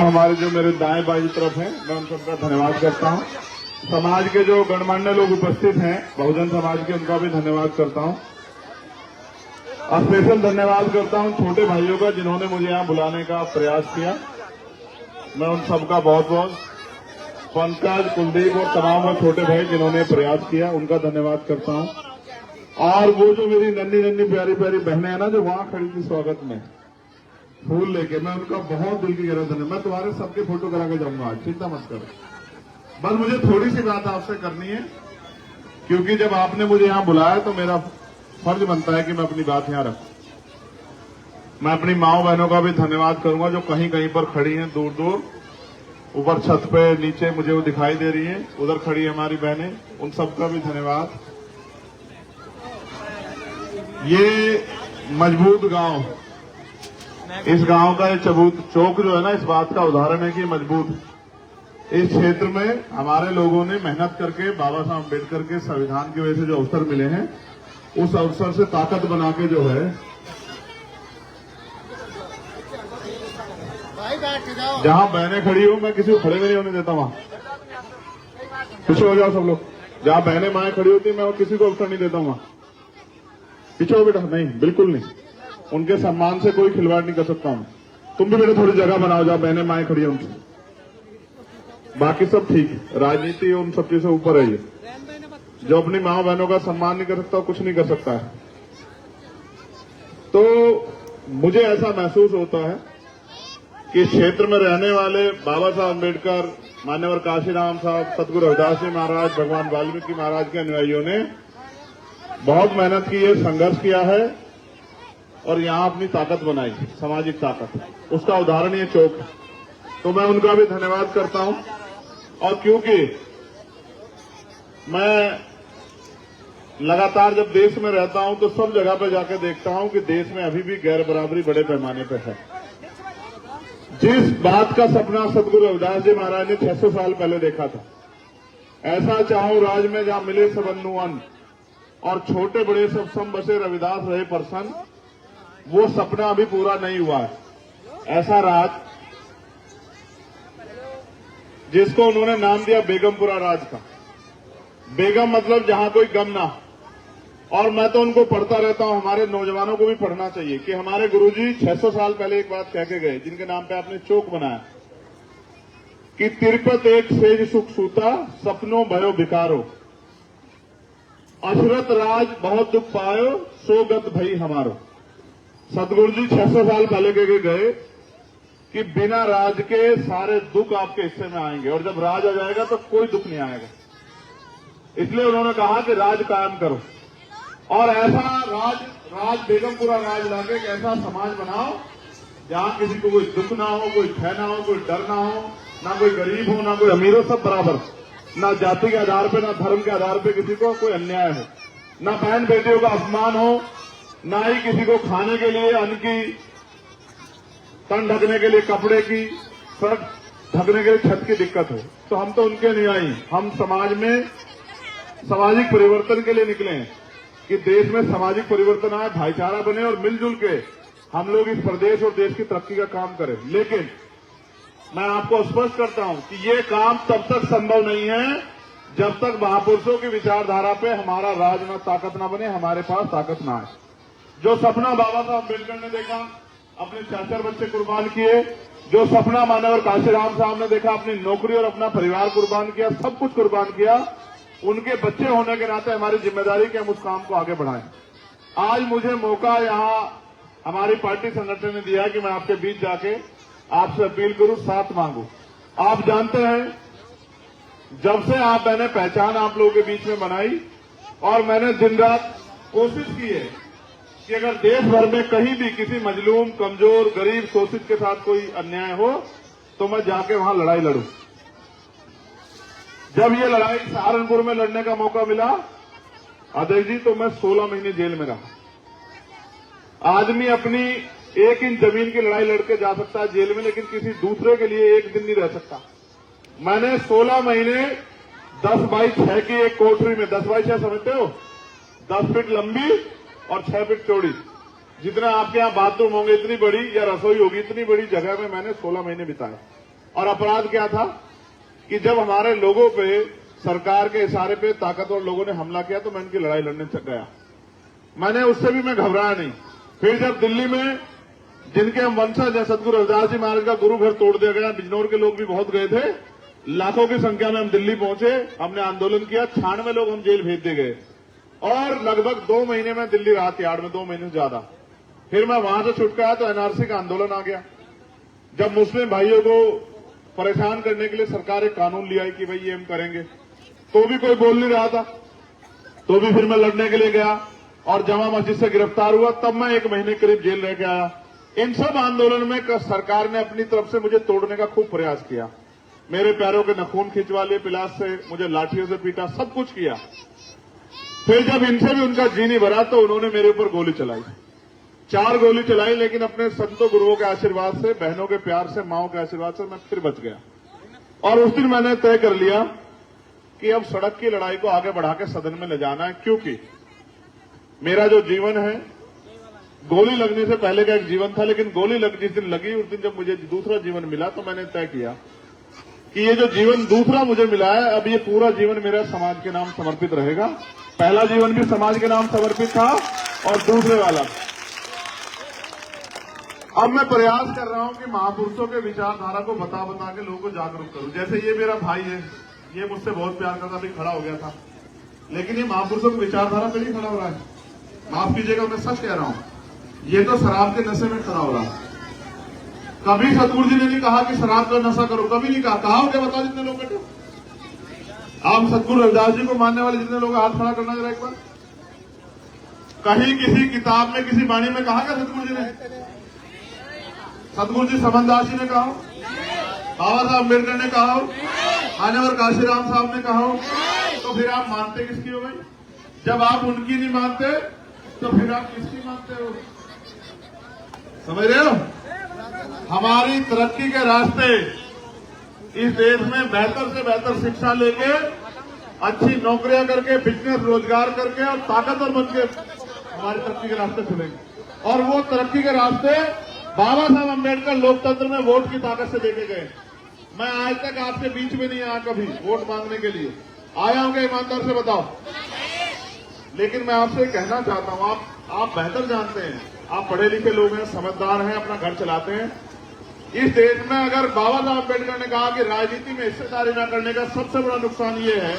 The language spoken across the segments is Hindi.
हमारे जो मेरे दाएं बाएं तरफ हैं, मैं उन सबका धन्यवाद करता हूं। समाज के जो गणमान्य लोग उपस्थित हैं बहुजन समाज के, उनका भी धन्यवाद करता हूं। और स्पेशल धन्यवाद करता हूं छोटे भाइयों का जिन्होंने मुझे यहां बुलाने का प्रयास किया। मैं उन सबका बहुत बहुत, पंकज, कुलदीप और तमाम वो छोटे भाई जिन्होंने प्रयास किया, उनका धन्यवाद करता हूं। और वो जो मेरी नन्ही नन्ही प्यारी प्यारी बहनें हैं ना, जो वहां खड़ी थी स्वागत में फूल लेके, मैं उनका बहुत दिल की गहरा धन्यवाद। मैं तुम्हारे सबके फोटो करा के जाऊंगा आज, चिंता मत करो। बस मुझे थोड़ी सी बात आपसे करनी है, क्योंकि जब आपने मुझे यहां बुलाया तो मेरा फर्ज बनता है कि मैं अपनी बात यहां रखूं। मैं अपनी माओ बहनों का भी धन्यवाद करूंगा जो कहीं कहीं पर खड़ी हैं, दूर दूर, ऊपर छत पे, नीचे मुझे वो दिखाई दे रही है, उधर खड़ी है हमारी बहनें, उन सबका भी धन्यवाद। ये मजबूत गांव, इस गांव का ये चौक जो है ना, इस बात का उदाहरण है कि मजबूत। इस क्षेत्र में हमारे लोगों ने मेहनत करके बाबा साहब अम्बेडकर के संविधान की वजह से जो अवसर मिले हैं, उस अवसर से ताकत बना के जो है, जहां बहनें खड़ी हो, मैं किसी को खड़े में नहीं होने देता, वहां पीछे हो जाओ सब लोग। जहां बहनें माएं खड़ी होती, मैं किसी को अवसर नहीं देता, वहां पीछे हो बेटा, नहीं, बिल्कुल नहीं। उनके सम्मान से कोई खिलवाड़ नहीं कर सकता हूं। तुम भी बेटा थोड़ी जगह बनाओ जहां बहनें माएं खड़ी हैं उनसे, बाकी सब ठीक। राजनीति उन सब चीजों से ऊपर है। ये जो अपनी माँ बहनों का सम्मान नहीं कर सकता, कुछ नहीं कर सकता है। तो मुझे ऐसा महसूस होता है कि क्षेत्र में रहने वाले बाबा साहब अम्बेडकर, मान्यवर काशीराम साहब, सतगुरु रविदास जी महाराज, भगवान वाल्मीकि महाराज के अनुयायियों ने बहुत मेहनत की है, संघर्ष किया है और यहां अपनी ताकत बनाई, सामाजिक ताकत। उसका उदाहरण ये चौक है। तो मैं उनका भी धन्यवाद करता हूं। और क्योंकि मैं लगातार जब देश में रहता हूं तो सब जगह पर जाकर देखता हूं कि देश में अभी भी गैर बराबरी बड़े पैमाने पर है। जिस बात का सपना सतगुरु रविदास जी महाराज ने 600 साल पहले देखा था, ऐसा चाहूं राज में जहां मिले सबन्नु अन्न, और छोटे बड़े सब सम बसे रविदास रहे प्रसन्न, वो सपना अभी पूरा नहीं हुआ है। ऐसा राज जिसको उन्होंने नाम दिया बेगमपुरा राज का। बेगम मतलब जहां कोई गम ना। और मैं तो उनको पढ़ता रहता हूं, हमारे नौजवानों को भी पढ़ना चाहिए कि हमारे गुरुजी 600 साल पहले एक बात कह के गए, जिनके नाम पे आपने चौक बनाया, कि तिरपत एक सेज सुख सूता, सपनों भयो भिकारो, अशरत राज बहुत दुख पायो, सो गत भई हमारो। सतगुरु जी 600 साल पहले कह गए कि बिना राज के सारे दुख आपके हिस्से में आएंगे, और जब राज आ जाएगा तो कोई दुख नहीं आएगा। इसलिए उन्होंने कहा कि राज कायम करो, और ऐसा राज बेगमपुरा राज लाके एक ऐसा समाज बनाओ जहां किसी को कोई दुख ना हो, कोई भय ना हो, कोई डर ना हो, ना कोई गरीब हो, ना कोई अमीर हो, सब बराबर। ना जाति के आधार पे, ना धर्म के आधार पे किसी को कोई अन्याय हो, ना बहन बेटियों का अपमान हो, ना ही किसी को खाने के लिए अन्न की, तन ढकने के लिए कपड़े की, सर ढकने के लिए छत की दिक्कत हो। तो हम तो उनके अनुयायी, हम समाज में सामाजिक परिवर्तन के लिए निकले हैं कि देश में सामाजिक परिवर्तन आए, भाईचारा बने और मिलजुल के हम लोग इस प्रदेश और देश की तरक्की का काम करें। लेकिन मैं आपको स्पष्ट करता हूं कि ये काम तब तक संभव नहीं है जब तक महापुरुषों की विचारधारा पे हमारा राज न ताकत ना बने, हमारे पास ताकत ना आए। जो सपना बाबा साहब अम्बेडकर ने देखा, अपने 4 बच्चे कुर्बान किए। जो सपना मान्यवर काशीराम साहब ने देखा, अपनी नौकरी और अपना परिवार कुर्बान किया, सब कुछ कुर्बान किया। उनके बच्चे होने के नाते हमारी जिम्मेदारी कि हम उस काम को आगे बढ़ाएं। आज मुझे मौका यहां हमारी पार्टी संगठन ने दिया कि मैं आपके बीच जाके आपसे अपील करूं, साथ मांगू। आप जानते हैं, जब से मैंने पहचान आप लोगों के बीच में बनाई, और मैंने दिन रात कोशिश की है कि अगर देश भर में कहीं भी किसी मजलूम, कमजोर, गरीब, शोषित के साथ कोई अन्याय हो तो मैं जाके वहां लड़ाई लड़ूं। जब ये लड़ाई सहारनपुर में लड़ने का मौका मिला अजय जी, तो मैं 16 महीने जेल में रहा। आदमी अपनी 1 इंच जमीन की लड़ाई लड़के जा सकता है जेल में, लेकिन किसी दूसरे के लिए 1 दिन नहीं रह सकता। मैंने 16 महीने 10 बाई 6 की एक कोठरी में, 10 बाई 6 समझते हो, 10 फीट लंबी और 6 फीट चौड़ी, जितना आपके यहां बाथरूम होंगे इतनी बड़ी, या रसोई होगी इतनी बड़ी जगह में मैंने 16 महीने बिताए। और अपराध क्या था कि जब हमारे लोगों पे सरकार के इशारे पे ताकतवर लोगों ने हमला किया तो मैं उनकी लड़ाई लड़ने गया। मैंने उससे भी मैं घबराया नहीं। फिर जब दिल्ली में जिनके हम वंशज हैं, सदगुरु रविदास जी महाराज का गुरु घर तोड़ दिया गया, बिजनौर के लोग भी बहुत गए थे, लाखों की संख्या में हम दिल्ली पहुंचे, हमने आंदोलन किया, 96 लोग हम जेल भेज दिए गए और लगभग 2 महीने में दिल्ली रहा यार्ड में, 2 महीने से ज्यादा। फिर मैं वहां से छुट के आया तो एनआरसी का आंदोलन आ गया। जब मुस्लिम भाइयों को परेशान करने के लिए सरकार एक कानून ले आई कि भाई ये हम करेंगे, तो भी कोई बोल नहीं रहा था, तो भी फिर मैं लड़ने के लिए गया और जमा मस्जिद से गिरफ्तार हुआ। तब मैं 1 महीने करीब जेल रह के आया। इन सब आंदोलन में सरकार ने अपनी तरफ से मुझे तोड़ने का खूब प्रयास किया। मेरे पैरों के नखून खिंचवा लिए पिलास से, मुझे लाठियों से पीटा, सब कुछ किया। फिर जब इनसे भी उनका जी नहीं भरा तो उन्होंने मेरे ऊपर गोली चलाई, 4 गोली चलाई, लेकिन अपने संतों गुरुओं के आशीर्वाद से, बहनों के प्यार से, माओं के आशीर्वाद से मैं फिर बच गया। और उस दिन मैंने तय कर लिया कि अब सड़क की लड़ाई को आगे बढ़ा के सदन में ले जाना है, क्योंकि मेरा जो जीवन है, गोली लगने से पहले का एक जीवन था, लेकिन गोली जिस दिन लगी उस दिन जब मुझे दूसरा जीवन मिला तो मैंने तय किया कि ये जो जीवन दूसरा मुझे मिला है, अब ये पूरा जीवन मेरा समाज के नाम समर्पित रहेगा। पहला जीवन भी समाज के नाम समर्पित था और दूसरे वाला। अब मैं प्रयास कर रहा हूं कि महापुरुषों के विचारधारा को बता बता के लोगों को जागरूक करूं। जैसे ये मेरा भाई है, ये मुझसे बहुत प्यार करता, अभी खड़ा हो गया था, लेकिन ये महापुरुषों की विचारधारा पे नहीं खड़ा हो रहा है। माफ कीजिएगा, मैं सच कह रहा हूं, ये तो शराब के नशे में खड़ा हो रहा है। कभी सतगुरु जी ने नहीं कहा कि शराब का नशा करो, कभी नहीं कहा हो क्या? बताओ जितने लोग बैठे, आप सतगुरु रविदास जी को मानने वाले जितने लोग, हाथ खड़ा करना जरा एक बार। कहीं किसी किताब में, किसी वाणी में कहा क्या सतगुरु जी ने? सतगुरु जी समनदास जी ने कहा, बाबा साहब अम्बेडकर ने कहा, मान्यवर काशीराम साहब ने कहा, तो फिर आप मानते किसकी हो भाई? जब आप उनकी नहीं मानते तो फिर आप किसकी मानते हो? समझ रहे हो? हमारी तरक्की के रास्ते इस देश में बेहतर से बेहतर शिक्षा लेके, अच्छी नौकरियां करके, बिजनेस रोजगार करके और ताकतवर बनके हमारी तरक्की के रास्ते खुलेंगे। और वो तरक्की के रास्ते बाबा साहब अम्बेडकर लोकतंत्र में वोट की ताकत से लेके गए। मैं आज तक आपके बीच में नहीं आया कभी वोट मांगने के लिए। आया हूं क्या? ईमानदार से बताओ। लेकिन मैं आपसे कहना चाहता हूं, आप बेहतर जानते हैं, आप पढ़े लिखे लोग हैं, समझदार हैं, अपना घर चलाते हैं। इस देश में अगर बाबा साहब अम्बेडकर ने कहा कि राजनीति में हिस्सेदारी न करने का सबसे बड़ा नुकसान ये है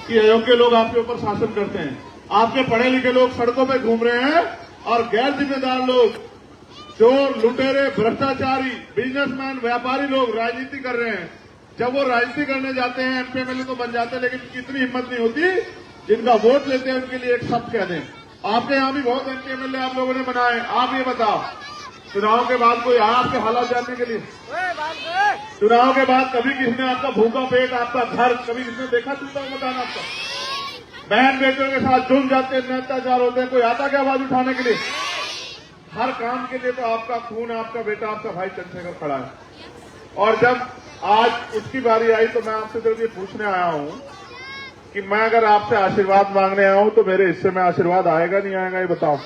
कि अयोग्य लोग आपके ऊपर शासन करते हैं। आपके पढ़े लिखे लोग सड़कों पर घूम रहे हैं और गैर जिम्मेदार लोग, चोर, लुटेरे, भ्रष्टाचारी, बिजनेसमैन, व्यापारी लोग राजनीति कर रहे हैं। जब वो राजनीति करने जाते हैं, एमपी एमएलए तो बन जाते हैं, लेकिन कितनी हिम्मत नहीं होती जिनका वोट लेते हैं उनके लिए एक शब्द कह दें। आपके यहां भी बहुत एमपी एमएलए आप लोगों ने बनाए। आप ये बताओ, चुनाव के बाद कोई आया आपके हालात जानने के लिए? चुनाव के बाद कभी किसने आपका भूखा पेट, आपका घर, कभी किसने देखा? चुनाव बताना आपका बहन बेटियों के साथ जुड़ जाते हैं, अत्याचार होते हैं, कोई आता क्या आवाज उठाने के लिए? हर काम के लिए तो आपका खून, आपका बेटा, आपका भाई चंद्रशेखर खड़ा है। और जब आज उसकी बारी आई तो मैं आपसे सिर्फ ये पूछने आया हूं कि मैं अगर आपसे आशीर्वाद मांगने आया हूं तो मेरे हिस्से में आशीर्वाद आएगा नहीं आएगा? ये बताओ,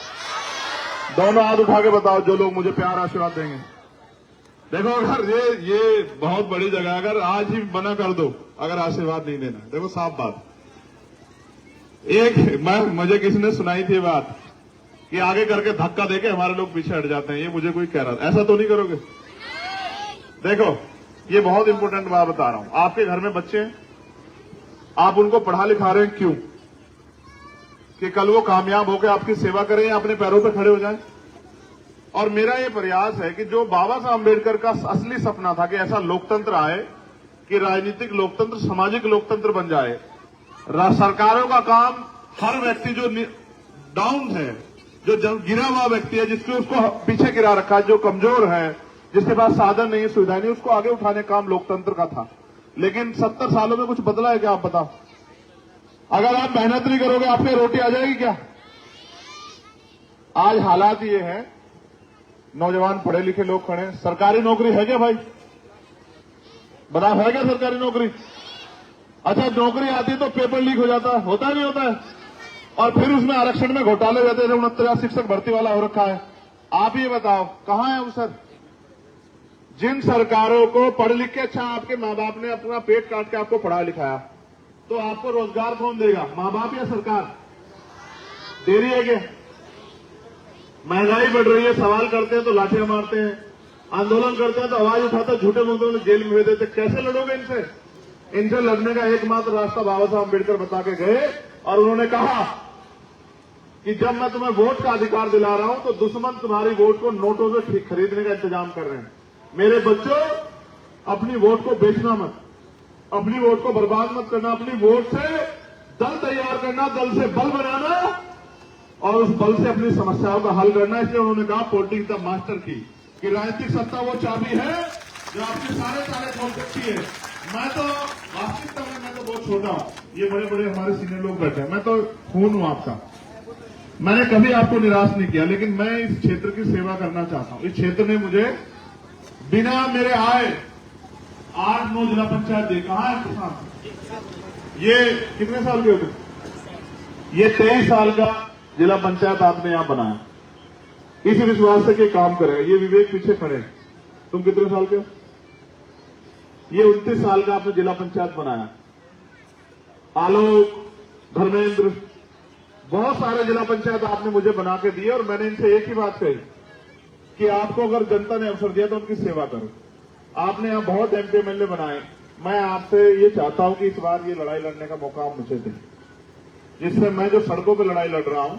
दोनों हाथ उठा के बताओ जो लोग मुझे प्यार आशीर्वाद देंगे। देखो, अगर ये बहुत बड़ी जगह, अगर आज ही मना कर दो अगर आशीर्वाद नहीं देना, देखो साफ बात। मुझे किसी ने सुनाई थी बात कि आगे करके धक्का देके हमारे लोग पीछे हट जाते हैं, ये मुझे कोई कह रहा था। ऐसा तो नहीं करोगे? देखो, ये बहुत इंपॉर्टेंट बात बता रहा हूं। आपके घर में बच्चे हैं, आप उनको पढ़ा लिखा रहे हैं, क्यों? कि कल वो कामयाब होकर आपकी सेवा करें या अपने पैरों पर खड़े हो जाएं। और मेरा ये प्रयास है कि जो बाबा साहब अम्बेडकर का असली सपना था कि ऐसा लोकतंत्र आए कि राजनीतिक लोकतंत्र सामाजिक लोकतंत्र बन जाए। सरकारों का काम, हर व्यक्ति जो डाउन है, जो गिरा हुआ व्यक्ति है, जिसको उसको पीछे गिरा रखा है, जो कमजोर है, जिसके पास साधन नहीं, सुविधा नहीं, उसको आगे उठाने का काम लोकतंत्र का था। लेकिन 70 सालों में कुछ बदला है क्या? आप बताओ। अगर आप मेहनत नहीं करोगे आपके रोटी आ जाएगी क्या? आज हालात ये है, नौजवान पढ़े लिखे लोग खड़े हैं। सरकारी नौकरी है क्या भाई? बताओ, है क्या सरकारी नौकरी? अच्छा, नौकरी आती तो पेपर लीक हो जाता, होता नहीं होता है? और फिर उसमें आरक्षण में घोटाले रहते हैं। 69 शिक्षक भर्ती वाला हो रखा है। आप ये बताओ, कहां है अवसर? जिन सरकारों को पढ़ लिख के अच्छा आपके माँ बाप ने अपना पेट काट के आपको पढ़ा लिखाया, तो आपको रोजगार कौन देगा, माँ बाप या सरकार? दे रही है क्या? महंगाई बढ़ रही है, सवाल करते हैं तो लाठियां मारते हैं, आंदोलन करते हैं तो आवाज उठाते, झूठे मुद्दों में जेल में भेज देते। कैसे लड़ोगे इनसे? इनसे लड़ने का एकमात्र रास्ता बाबा साहब अम्बेडकर बता के गए, और उन्होंने कहा कि जब मैं तुम्हें वोट का अधिकार दिला रहा हूं तो दुश्मन तुम्हारी वोट को नोटों से खरीदने का इंतजाम कर रहे हैं। मेरे बच्चों, अपनी वोट को बेचना मत, अपनी वोट को बर्बाद मत करना, अपनी वोट से दल तैयार करना, दल से बल बनाना और उस बल से अपनी समस्याओं का हल करना। इसलिए उन्होंने कहा पॉलिटिक्स द मास्टर की, कि राजनीतिक सत्ता वो चाबी है जो आपके सारे ताले खोल सकती है। मैं तो वास्तविकता में मैं तो बहुत छोटा हूं, ये बड़े बड़े हमारे सीनियर लोग बैठे हैं, मैं तो खून हूं आपका। मैंने कभी आपको निराश नहीं किया, लेकिन मैं इस क्षेत्र की सेवा करना चाहता हूं। इस क्षेत्र ने मुझे बिना मेरे आए 8-9 जिला पंचायत दे। कहां है किसान? ये कितने साल के हो गए? ये 23 साल का जिला पंचायत आपने यहां बनाया, इसी विश्वास से कि काम करेगा। ये विवेक पीछे खड़े हैं। तुम कितने साल के हो? ये 29 साल का आपने जिला पंचायत बनाया। आलोक, धर्मेंद्र, बहुत सारे जिला पंचायत आपने मुझे बना के दिए, और मैंने इनसे एक ही बात कही कि आपको अगर जनता ने अवसर दिया तो उनकी सेवा करो। आपने यहां बहुत एमपी एमएलए बनाए। मैं आपसे ये चाहता हूं कि इस बार ये लड़ाई लड़ने का मौका आप मुझे दें, जिससे मैं जो सड़कों पर लड़ाई लड़ रहा हूं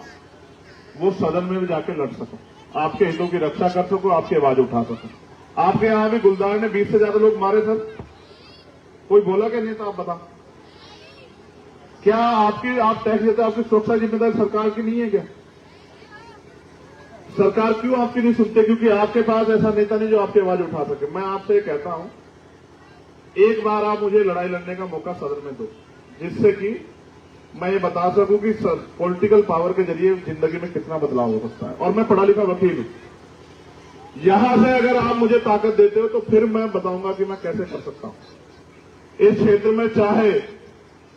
वो सदन में भी जाके लड़ सकूं, आपके हितों की रक्षा कर सकूं, आपकी आवाज उठा सकूं। आपके यहां भी गुलदार ने 20 से ज्यादा लोग मारे सर, कोई बोला क्या नहीं था? आप बताओ, क्या आप टैक्स देते, आपकी सुरक्षा जिम्मेदारी सरकार की नहीं है क्या? सरकार क्यों आपकी नहीं सुनते? क्योंकि आपके पास ऐसा नेता नहीं जो आपकी आवाज उठा सके। मैं आपसे कहता हूं, एक बार आप मुझे लड़ाई लड़ने का मौका सदन में दो, जिससे कि मैं ये बता सकूं कि पॉलिटिकल पावर के जरिए जिंदगी में कितना बदलाव हो सकता है। और मैं पढ़ा लिखा वकील हूं, यहां से अगर आप मुझे ताकत देते हो तो फिर मैं बताऊंगा कि मैं कैसे कर सकता हूं। इस क्षेत्र में चाहे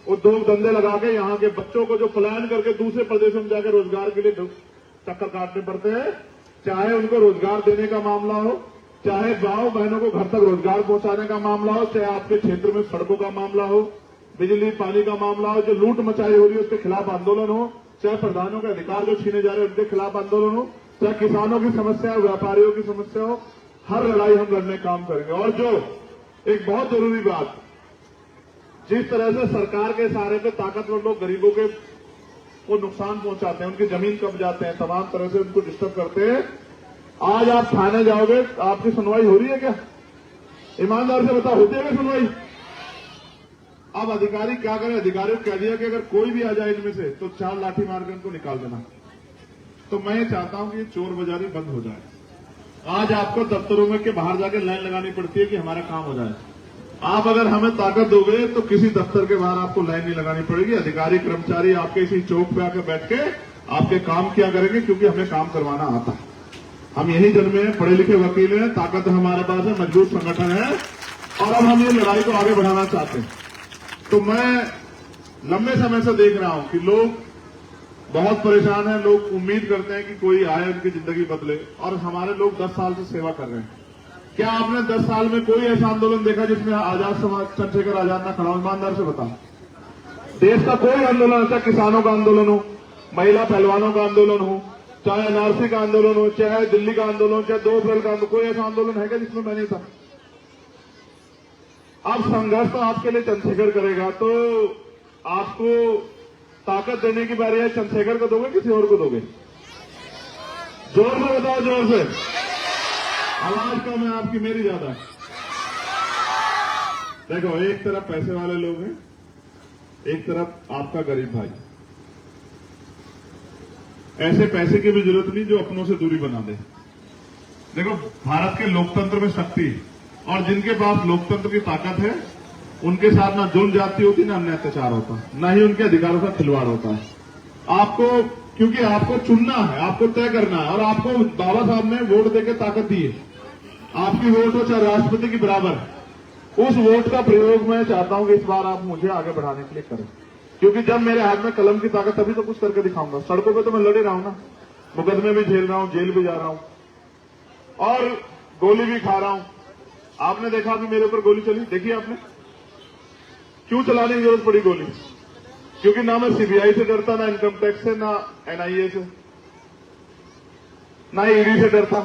उद्योग धंधे लगा के यहां के बच्चों को जो पलायन करके दूसरे प्रदेशों में जाकर रोजगार के लिए चक्कर काटने पड़ते हैं, चाहे उनको रोजगार देने का मामला हो, चाहे भाव बहनों को घर तक रोजगार पहुंचाने का मामला हो, चाहे आपके क्षेत्र में सड़कों का मामला हो, बिजली पानी का मामला हो, जो लूट मचाई हो रही है उसके खिलाफ आंदोलन हो, चाहे प्रधानों के अधिकार जो छीने जा रहे हैं उनके खिलाफ आंदोलन हो, चाहे किसानों की समस्या हो, व्यापारियों की समस्या हो, हर लड़ाई हम लड़ने काम करेंगे। और जो एक बहुत जरूरी बात, जिस तरह से सरकार के सहारे पे ताकतवर लोग गरीबों के को नुकसान पहुंचाते हैं, उनकी जमीन कब्जाते हैं, तमाम तरह से उनको डिस्टर्ब करते हैं, आज आप थाने जाओगे, आपकी सुनवाई हो रही है क्या? ईमानदार से बताओ, होती है क्या सुनवाई? अब अधिकारी क्या करें? अधिकारियों को कह दिया कि अगर कोई भी आ जाए इनमें से तो 4 लाठी मार के उनको निकाल देना। तो मैं ये चाहता हूं कि चोर बाजारी बंद हो जाए। आज आपको दफ्तरों में के बाहर जाकर लाइन लगानी पड़ती है कि हमारा काम हो जाए। आप अगर हमें ताकत दोगे तो किसी दफ्तर के बाहर आपको लाइन नहीं लगानी पड़ेगी। अधिकारी कर्मचारी आपके इसी चौक पे आकर बैठ के आपके काम किया करेंगे, क्योंकि हमें काम करवाना आता है। हम यही जन्मे हैं, पढ़े लिखे वकील हैं, ताकत हमारे पास है, मजबूत संगठन है, और अब हम ये लड़ाई को आगे बढ़ाना चाहते हैं। तो मैं लंबे समय से देख रहा हूं कि लोग बहुत परेशान हैं, लोग उम्मीद करते हैं कि कोई आए उनकी जिंदगी बदले, और हमारे लोग 10 साल से सेवा कर रहे हैं। क्या आपने 10 साल में कोई ऐसा आंदोलन देखा जिसमें आजाद समाज चंद्रशेखर आजाद ना खड़ा हो? ईमानदार से बताओ, देश का कोई आंदोलन ऐसा, किसानों का आंदोलन हो, महिला पहलवानों का आंदोलन हो, चाहे एनआरसी का आंदोलन हो, चाहे दिल्ली का आंदोलन, चाहे 2 अप्रैल का आंदोलन, कोई ऐसा आंदोलन है क्या जिसमें मैं नहीं था? अब संघर्ष तो आपके लिए चंद्रशेखर करेगा, तो आपको ताकत देने की बारी है। चंद्रशेखर को दोगे, किसी और को दोगे? जोर से बताओ, जोर से। आवाज कम है आपकी, मेरी ज्यादा है। देखो, एक तरफ पैसे वाले लोग हैं, एक तरफ आपका गरीब भाई। ऐसे पैसे की भी जरूरत नहीं जो अपनों से दूरी बना दे। देखो, भारत के लोकतंत्र में शक्ति, और जिनके पास लोकतंत्र की ताकत है उनके साथ ना जुल्म जाती होती, ना अन्य अत्याचार होता, ना ही उनके अधिकारों का खिलवाड़ होता है। आपको, क्योंकि आपको चुनना है, आपको तय करना है, और आपको बाबा साहब ने वोट देकर ताकत दी है। आपकी वोट हो चाहे राष्ट्रपति की बराबर, उस वोट का प्रयोग मैं चाहता हूं कि इस बार आप मुझे आगे बढ़ाने के लिए करें। क्योंकि जब मेरे हाथ में कलम की ताकत, तभी तो कुछ करके दिखाऊंगा। सड़कों पे तो मैं लड़ ही रहा हूं ना, मुकदमे भी झेल रहा हूं, जेल भी जा रहा हूं, और गोली भी खा रहा हूं, आपने देखा अभी मेरे ऊपर गोली चली, देखिए आपने क्यों चलाने की जरूरत पड़ी गोली? क्योंकि ना मैं सीबीआई से डरता, ना इनकम टैक्स से, ना एनआईए से, ना ईडी से डरता,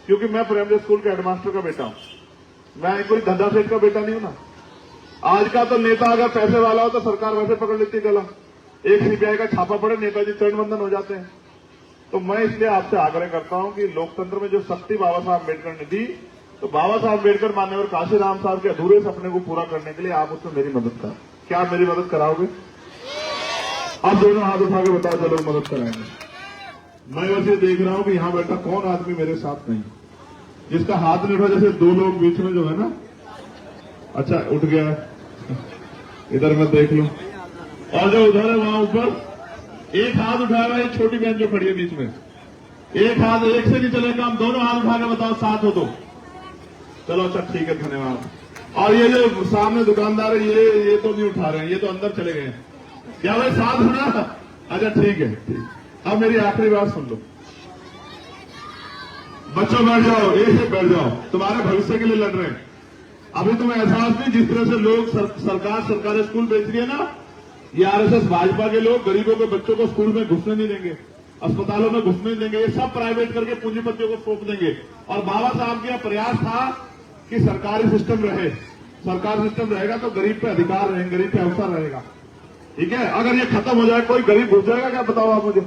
क्योंकि मैं प्राइमरी स्कूल के हेडमास्टर का बेटा हूं। मैं कोई धंधा सेठ का बेटा नहीं हूं ना। आज का तो नेता अगर पैसे वाला हो तो सरकार वैसे पकड़ लेती गला, एक सीबीआई का छापा पड़े, नेताजी चरणवंदन हो जाते हैं। तो मैं इसलिए आपसे आग्रह करता हूं कि लोकतंत्र में जो शक्ति बाबा साहब अम्बेडकर ने दी, तो बाबा साहब अम्बेडकर मान्यवर काशीराम साहब के अधूरे सपने को पूरा करने के लिए आप उसमें मेरी मदद करें। क्या आप मेरी मदद कराओगे? आप दोनों हाथ उठा के बताओ, चलो मदद कराएंगे। मैं वैसे देख रहा हूं कि यहां बैठा कौन आदमी मेरे साथ नहीं, जिसका हाथ नहीं उठा। जैसे दो लोग बीच में जो है ना, अच्छा उठ गया, इधर मैं देख लूं, और जो उधर है वहां ऊपर एक हाथ उठाया हुआ, एक छोटी बहन जो खड़ी है बीच में, एक हाथ, एक से नहीं चलेगा, हम दोनों हाथ उठा के बताओ साथ हो तो। चलो अच्छा ठीक है, धन्यवाद। और ये जो सामने दुकानदार है, ये तो नहीं उठा रहे हैं, ये तो अंदर चले गए हैं। क्या भाई साथ होना? अच्छा ठीक है, ठीक। अब मेरी आखिरी बात सुन लो। बच्चों बैठ जाओ, एक से बैठ जाओ, तुम्हारे भविष्य के लिए लड़ रहे हैं। अभी तुम्हें एहसास नहीं, जिस तरह से लोग सरकार सरकारी स्कूल बेच रही है ना, ये आरएसएस भाजपा के लोग गरीबों के बच्चों को स्कूल में घुसने नहीं देंगे, अस्पतालों में घुसने नहीं देंगे, ये सब प्राइवेट करके पूंजीपतियों को सौंप देंगे। और बाबा साहब का प्रयास था कि सरकारी सिस्टम रहे, सरकारी सिस्टम रहेगा तो गरीब पे अधिकार रहेंगे, गरीब पे अवसर रहेगा। ठीक है, अगर ये खत्म हो जाए, कोई गरीब घुस जाएगा क्या? बताओ आप मुझे।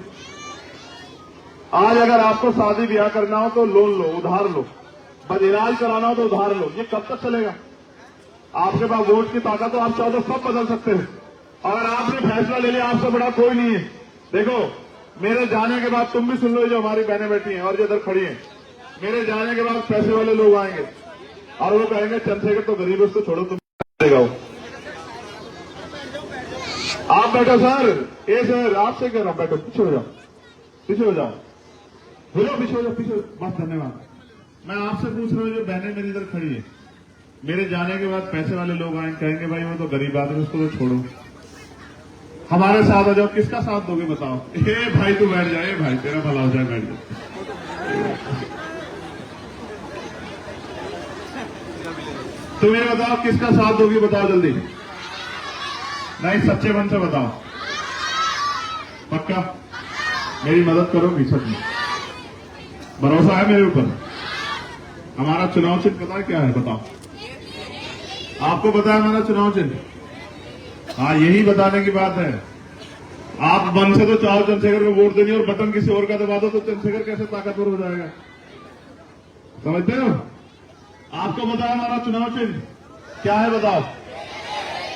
आज अगर आपको शादी ब्याह करना हो तो लोन लो, उधार लो, बस इलाज कराना हो तो उधार लो। ये कब तक चलेगा? आपके पास वोट की ताकत, तो आप चाहो तो सब बदल सकते हैं। अगर आपने फैसला ले लिया, आपसे बड़ा कोई नहीं है। देखो, मेरे जाने के बाद तुम भी सुन लो, जो हमारी बहनें बैठी हैं और जो इधर खड़ी हैं, मेरे जाने के बाद पैसे वाले लोग आएंगे और वो कहेंगे चंद्रशेखर तो गरीब है, उसको छोड़ो, तुम जाओ। आप बैठो सर, ये सर आपसे कह रहा हूं, बैठो, पीछे हो जाओ, पीछे हो जाओ, बोलो पीछे हो जाओ, पीछे। बस धन्यवाद। मैं आपसे पूछ रहा हूं, जो बहनें मेरी इधर खड़ी है, मेरे जाने के बाद पैसे वाले लोग आएंगे, कहेंगे भाई वो तो गरीब आदमी, उसको तो छोड़ो, हमारे साथ आ जाओ। किसका साथ दोगे बताओ? ए भाई तू बैठ जाए, भाई तेरा भला हो जाए, बैठ जाए। तुम ये बताओ किसका साथ दोगी, बताओ जल्दी। नहीं, सच्चे मन से बताओ, पक्का मेरी मदद करोगी? सच में भरोसा है मेरे ऊपर? हमारा चुनाव चिन्ह पता है क्या है? बताओ। आपको पता है हमारा चुनाव चिन्ह? हाँ, यही बताने की बात है। आप मन से तो चाहो चंद्रशेखर को वोट देनी, और बटन किसी और का दबा दो तो चंद्रशेखर कैसे ताकतवर हो जाएगा? समझते हो? आपको पता है हमारा चुनाव चिन्ह क्या है? बताओ।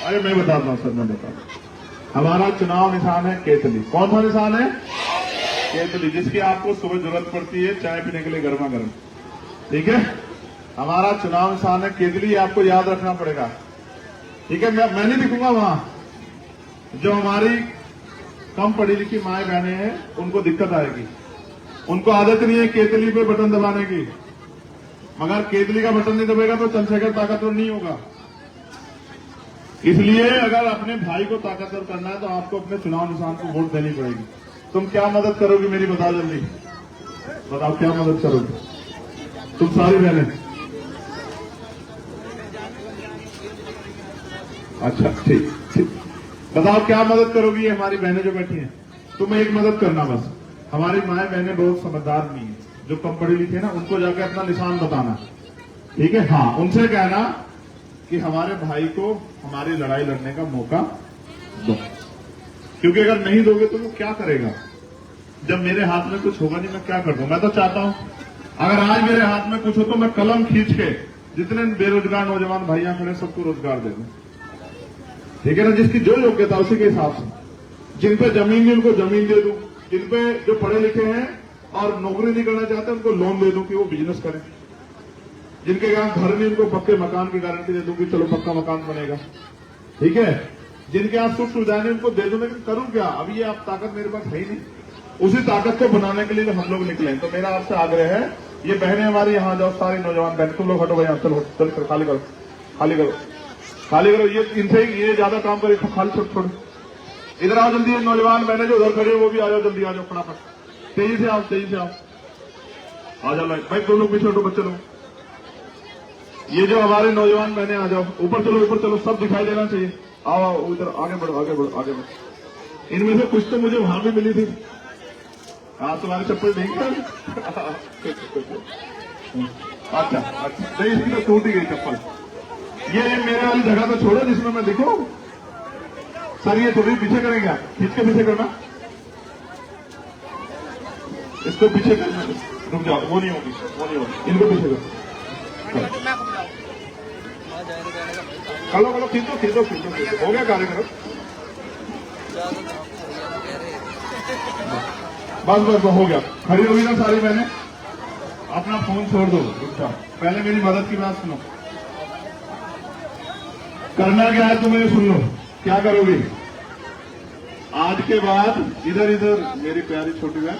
अरे मैं बताता हूं सर, मैं बताता हूं। हमारा चुनाव निशान है केतली। कौन सा निशान है? केतली, जिसकी आपको सुबह जरूरत पड़ती है चाय पीने के लिए गर्मा गर्म। ठीक है, हमारा चुनाव निशान है केतली, आपको याद रखना पड़ेगा। ठीक है, मैं नहीं दिखूंगा वहां। जो हमारी कम पढ़ी लिखी माए बहने हैं, उनको दिक्कत आएगी, उनको आदत नहीं है केतली पे बटन दबाने की। मगर केतली का बटन नहीं दबेगा तो चंद्रशेखर ताकतवर नहीं होगा। इसलिए अगर अपने भाई को ताकतवर करना है तो आपको अपने चुनाव निशान को वोट देनी पड़ेगी। तुम क्या मदद करोगी मेरी? बताओ जल्दी, बताओ क्या मदद करोगी तुम सारी बहनें? अच्छा ठीक ठीक, बताओ क्या मदद करोगी? ये हमारी बहनें जो बैठी हैं, तुम एक मदद करना बस। हमारी माए बहनें बहुत समझदार नहीं है, जो कम पढ़ी लिखी है ना, उनको जाके अपना निशान बताना। ठीक है, हाँ, उनसे कहना कि हमारे भाई को हमारी लड़ाई लड़ने का मौका दो, क्योंकि अगर नहीं दोगे तो वो क्या करेगा? जब मेरे हाथ में कुछ होगा नहीं, मैं क्या कर दूं? मैं तो चाहता हूं अगर आज मेरे हाथ में कुछ हो तो मैं कलम खींच के जितने बेरोजगार नौजवान भाइयां खड़े सबको रोजगार दे दूं। ठीक है ना, जिसकी जो योग्यता उसी के हिसाब से। जिन पे जमीन नहीं उनको जमीन दे दूं, जिन पे जो पढ़े लिखे हैं और नौकरी नहीं करना चाहते उनको लोन दे दूं कि वो बिजनेस करें। जिनके यहाँ घर नहीं उनको पक्के मकान की गारंटी दे दूं कि चलो पक्का मकान बनेगा। ठीक है, जिनके यहाँ सुख सुविधाएं नहीं उनको दे दूं। लेकिन करूं क्या? अभी ये आप ताकत मेरे पास है ही नहीं। उसी ताकत को बनाने के लिए हम लोग निकले। तो मेरा आपसे आग्रह है, ये बहनें हमारी यहाँ जाओ, सारी नौजवान बहन, तुम लोग हटो भाई, चलो चल कर खाली करो, खाली करो, खाली करो। ये इनसे ये ज्यादा काम करे, खाली छोड़ छोड़। इधर आओ जल्दी, नौजवान बहनें जो उधर खड़ी है वो भी आ जाओ, जल्दी आ जाओ, फटाफट, तेजी से आओ, तेजी से आओ, आ जाओ भाई। तुम लोग पीछे हटो, बच्चे लोग ये जो हमारे नौजवान बहने आ जाओ, ऊपर चलो, सब दिखाई देना चाहिए। आओ आओ इधर, आगे बढ़ो आगे बढ़ो आगे बढ़ो। इनमें से कुछ तो मुझे वहां भी मिली थी। हाँ तुम्हारी चप्पल ठीक है। अच्छा नहीं, इसकी तो टूट ही गई चप्पल। ये मेरे वाली जगह तो छोड़ो जिसमें मैं दिखो। सर ये थोड़ी पीछे करेंगे आप, खींच के पीछे करना, इसको पीछे करना। रुक जाओ, वो नहीं होगी, इनको पीछे करो। कलो खींचो, हो गया कार्यक्रम। बस हो गया। खड़ी होगी ना सारी बहनें, अपना फोन छोड़ दो। पहले मेरी मदद की बात सुनो। करना क्या है तुम्हें सुन लो। क्या करोगी आज के बाद? इधर मेरी प्यारी छोटी बहन,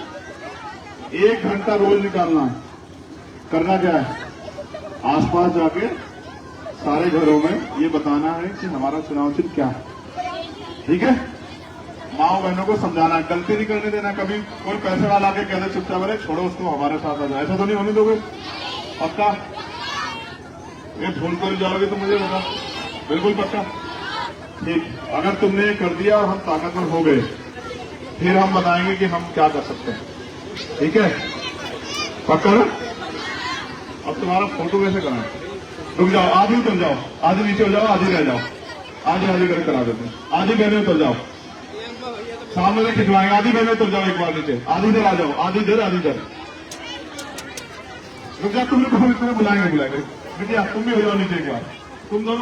1 घंटा रोज निकालना है। करना क्या है? आसपास जाके सारे घरों में ये बताना है कि हमारा चुनाव चिन्ह क्या है। ठीक है? माओ बहनों को समझाना है, गलती नहीं करने देना। कभी कोई पैसे वाला आके कहते चुपचाप अरे छोड़ो उसको, हमारे साथ आ जाए, ऐसा तो नहीं होने दोगे? पक्का? ये भूल कर जाओगे तो मुझे बता। बिल्कुल पक्का? ठीक। अगर तुमने ये कर दिया और हम ताकतवर हो गए, फिर हम बताएंगे कि हम क्या कर सकते हैं। ठीक है? पक्का ना? अब तुम्हारा फोटो कैसे कराएं? रुक जाओ, आधी उतर जाओ, आधी नीचे हो जाओ, आधी रह जाओ, आधी करके करा देते हैं। आधी बहने उतर जाओ, सामने से खिंचवाएंगे। आधी बहने उतर जाओ एक बार नीचे, आधी इधर आ जाओ, आधी इधर। रुक जाओ, तुम लोग बुलाएंगे। बिटिया तुम भी हो जाओ नीचे एक बार, तुम दोनों।